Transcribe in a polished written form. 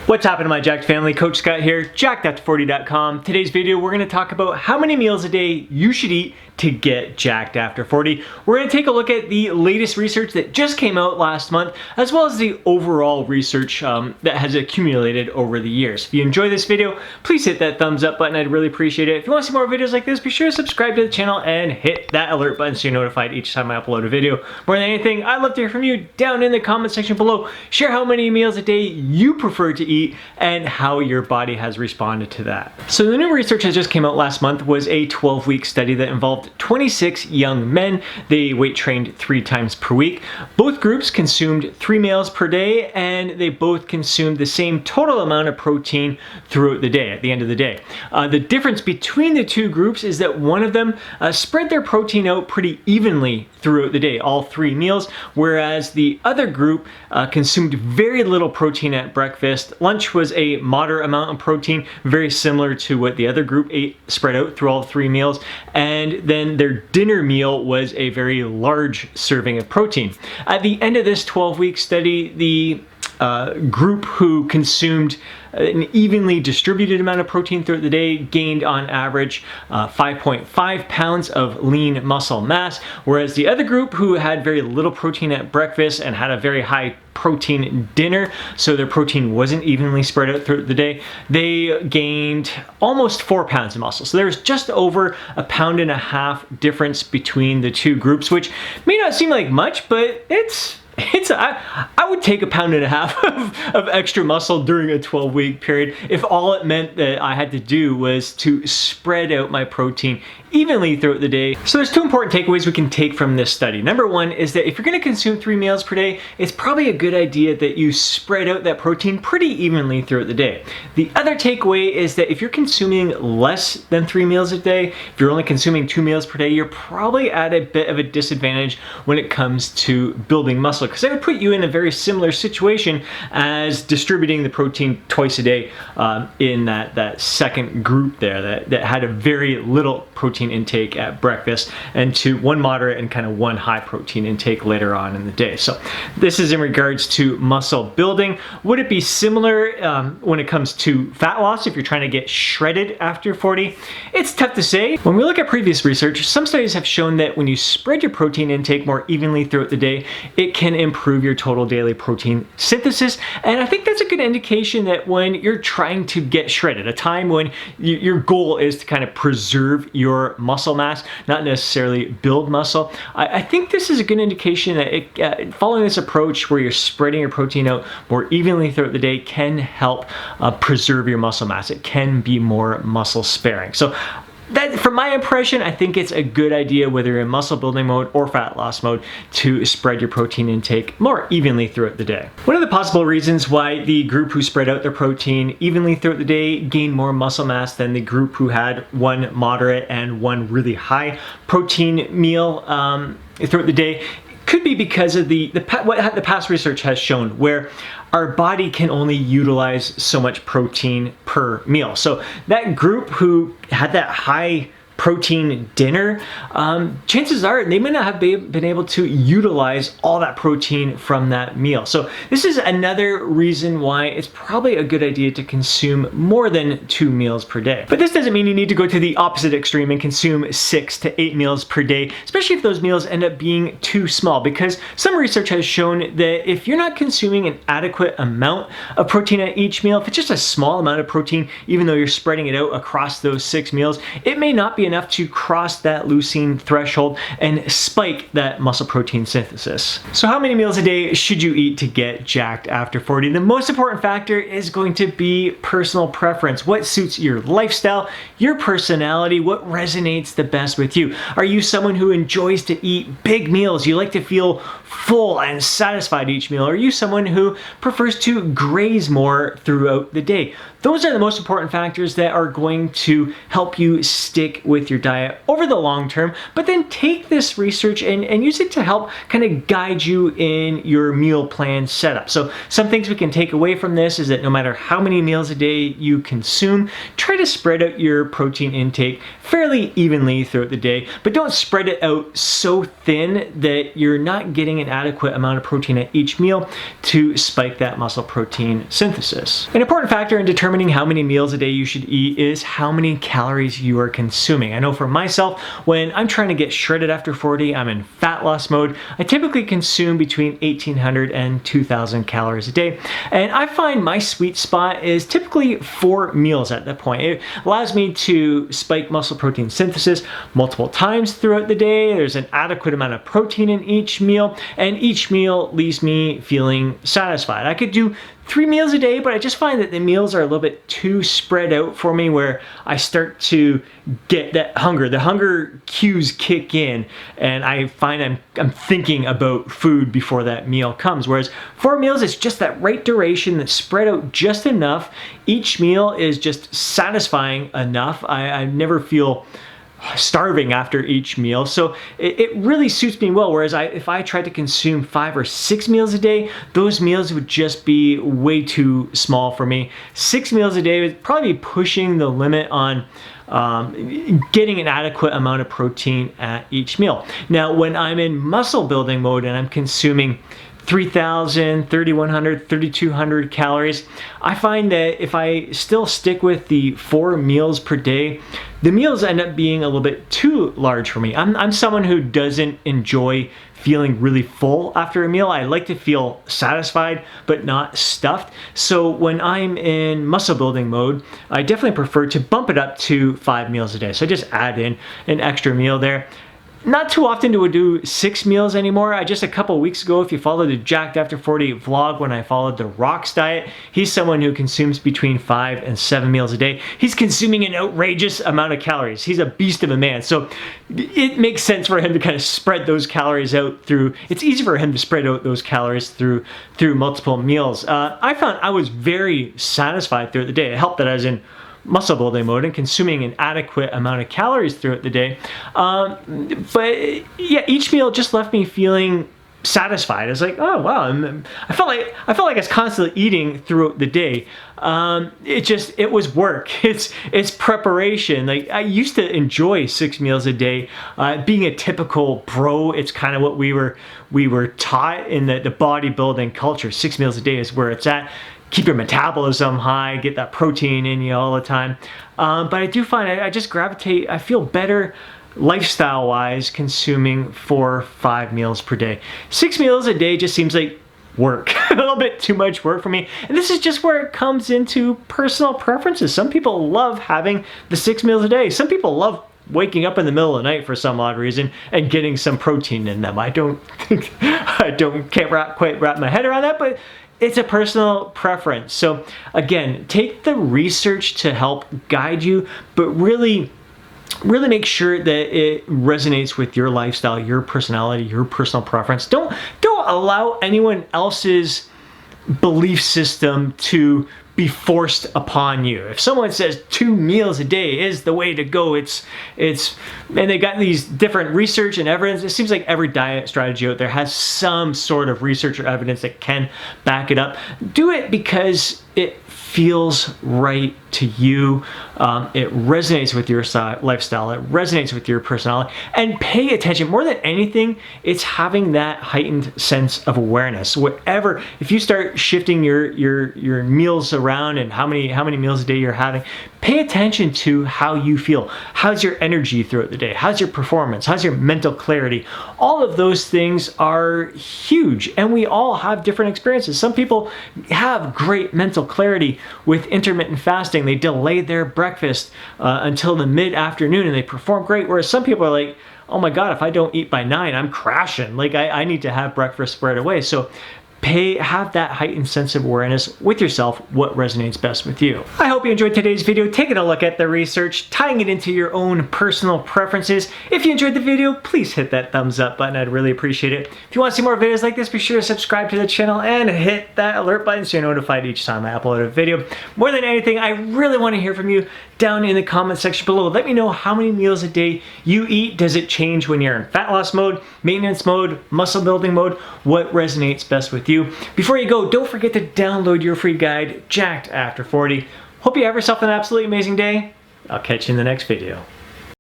What's happening, my Jacked family? Coach Scott here, jackedafter40.com. Today's video, we're going to talk about how many meals a day you should eat to get jacked after 40. We're going to take a look at the latest research that just came out last month, as well as the overall research that has accumulated over the years. If you enjoy this video, please hit that thumbs up button. I'd really appreciate it. If you want to see more videos like this, be sure to subscribe to the channel and hit that alert button so you're notified each time I upload a video. More than anything, I'd love to hear from you down in the comment section below. Share how many meals a day you prefer to eat and how your body has responded to that. So the new research that just came out last month was a 12-week study that involved 26 young men. They weight trained 3 times per week. Both groups consumed 3 meals per day, and they both consumed the same total amount of protein throughout the day, at the end of the day. The difference between the two groups is that one of them spread their protein out pretty evenly throughout the day, all 3 meals, whereas the other group consumed very little protein at breakfast. Lunch was a moderate amount of protein, very similar to what the other group ate, spread out through all 3 meals, and then their dinner meal was a very large serving of protein. At the end of this 12-week study, the group who consumed an evenly distributed amount of protein throughout the day gained on average 5.5 pounds of lean muscle mass, whereas the other group who had very little protein at breakfast and had a very high protein dinner, so their protein wasn't evenly spread out throughout the day, they gained almost 4 pounds of muscle. So there's just over 1.5 pounds difference between the two groups, which may not seem like much, but I would take 1.5 pounds of extra muscle during a 12-week period if all it meant that I had to do was to spread out my protein evenly throughout the day. So there's 2 important takeaways we can take from this study. Number 1 is that if you're going to consume 3 meals per day, it's probably a good idea that you spread out that protein pretty evenly throughout the day. The other takeaway is that if you're consuming less than 3 meals a day, if you're only consuming 2 meals per day, you're probably at a bit of a disadvantage when it comes to building muscle, because that would put you in a very similar situation as distributing the protein twice a day in that second group there that had a very little protein intake at breakfast, and to 1 moderate and kind of 1 high protein intake later on in the day. So this is in regards to muscle building. Would it be similar when it comes to fat loss if you're trying to get shredded after 40? It's tough to say. When we look at previous research, some studies have shown that when you spread your protein intake more evenly throughout the day, it can improve your total daily protein synthesis. And I think that's a good indication that when you're trying to get shredded, a time when your goal is to kind of preserve your muscle mass, not necessarily build muscle, I think this is a good indication that following this approach where you're spreading your protein out more evenly throughout the day can help preserve your muscle mass. It can be more muscle sparing. So that, from my impression, I think it's a good idea, whether you're in muscle building mode or fat loss mode, to spread your protein intake more evenly throughout the day. One of the possible reasons why the group who spread out their protein evenly throughout the day gained more muscle mass than the group who had 1 moderate and 1 really high protein meal throughout the day could be because of what the past research has shown, where our body can only utilize so much protein per meal. So that group who had that high protein dinner, chances are they may not have been able to utilize all that protein from that meal. So this is another reason why it's probably a good idea to consume more than 2 meals per day. But this doesn't mean you need to go to the opposite extreme and consume 6 to 8 meals per day, especially if those meals end up being too small, because some research has shown that if you're not consuming an adequate amount of protein at each meal, if it's just a small amount of protein, even though you're spreading it out across those 6 meals, it may not be enough to cross that leucine threshold and spike that muscle protein synthesis. So how many meals a day should you eat to get jacked after 40? The most important factor is going to be personal preference. What suits your lifestyle, your personality, what resonates the best with you? Are you someone who enjoys to eat big meals? You like to feel full and satisfied each meal? Or are you someone who prefers to graze more throughout the day? Those are the most important factors that are going to help you stick with your diet over the long term, but then take this research and use it to help kind of guide you in your meal plan setup. So some things we can take away from this is that no matter how many meals a day you consume, try to spread out your protein intake fairly evenly throughout the day, but don't spread it out so thin that you're not getting getting an adequate amount of protein at each meal to spike that muscle protein synthesis. An important factor in determining how many meals a day you should eat is how many calories you are consuming. I know for myself, when I'm trying to get shredded after 40, I'm in fat loss mode, I typically consume between 1,800 and 2,000 calories a day. And I find my sweet spot is typically 4 meals at that point. It allows me to spike muscle protein synthesis multiple times throughout the day. There's an adequate amount of protein in each meal, and each meal leaves me feeling satisfied. I could do 3 meals a day, but I just find that the meals are a little bit too spread out for me, where I start to get that hunger. The hunger cues kick in, and I find I'm thinking about food before that meal comes. Whereas 4 meals is just that right duration that's spread out just enough. Each meal is just satisfying enough. I never feel starving after each meal, so it really suits me well. Whereas if I tried to consume 5 or 6 meals a day, those meals would just be way too small for me. 6 meals a day would probably be pushing the limit on getting an adequate amount of protein at each meal. Now, when I'm in muscle building mode and I'm consuming 3,000, 3,100, 3,200 calories, I find that if I still stick with the 4 meals per day, the meals end up being a little bit too large for me. I'm someone who doesn't enjoy feeling really full after a meal. I like to feel satisfied but not stuffed. So when I'm in muscle building mode, I definitely prefer to bump it up to 5 meals a day. So I just add in an extra meal there. Not too often do I do 6 meals anymore. Just a couple weeks ago, if you followed the Jacked After 40 vlog when I followed the Rock's diet, he's someone who consumes between 5 and 7 meals a day. He's consuming an outrageous amount of calories. He's a beast of a man. So it makes sense for him to kind of spread those calories out through, it's easy for him to spread out those calories through multiple meals. I found I was very satisfied throughout the day. It helped that I was in muscle building mode and consuming an adequate amount of calories throughout the day. But yeah, each meal just left me feeling satisfied. It's like, oh wow, I felt like I was constantly eating throughout the day. It was work. It's preparation. Like, I used to enjoy 6 meals a day. Being a typical bro, it's kind of what we were taught in the bodybuilding culture. 6 meals a day is where it's at. Keep your metabolism high, get that protein in you all the time. But I do find I just gravitate, I feel better lifestyle-wise consuming 4 or 5 meals per day. 6 meals a day just seems like work, a little bit too much work for me. And this is just where it comes into personal preferences. Some people love having the 6 meals a day. Some people love waking up in the middle of the night for some odd reason and getting some protein in them. Can't quite wrap my head around that, but it's a personal preference. So again, take the research to help guide you, but really make sure that it resonates with your lifestyle, your personality, your personal preference. Don't allow anyone else's belief system to be forced upon you. If someone says 2 meals a day is the way to go, and they got these different research and evidence. It seems like every diet strategy out there has some sort of research or evidence that can back it up. Do it because it feels right to you. It resonates with your lifestyle. It resonates with your personality. And pay attention. More than anything, it's having that heightened sense of awareness. Whatever, if you start shifting your meals around and how many meals a day you're having, pay attention to how you feel. How's your energy throughout the day? How's your performance? How's your mental clarity? All of those things are huge, and we all have different experiences. Some people have great mental clarity with intermittent fasting. They delay their breakfast until the mid-afternoon and they perform great, whereas some people are like, oh my god, if I don't eat by 9, I'm crashing. Like, I need to have breakfast right away. So have that heightened sense of awareness with yourself, what resonates best with you. I hope you enjoyed today's video, taking a look at the research, tying it into your own personal preferences. If you enjoyed the video, please hit that thumbs up button. I'd really appreciate it. If you want to see more videos like this, be sure to subscribe to the channel and hit that alert button so you're notified each time I upload a video. More than anything, I really want to hear from you down in the comment section below. Let me know how many meals a day you eat. Does it change when you're in fat loss mode, maintenance mode, muscle building mode? What resonates best with you? Before you go, don't forget to download your free guide, Jacked After 40. Hope you have yourself an absolutely amazing day. I'll catch you in the next video.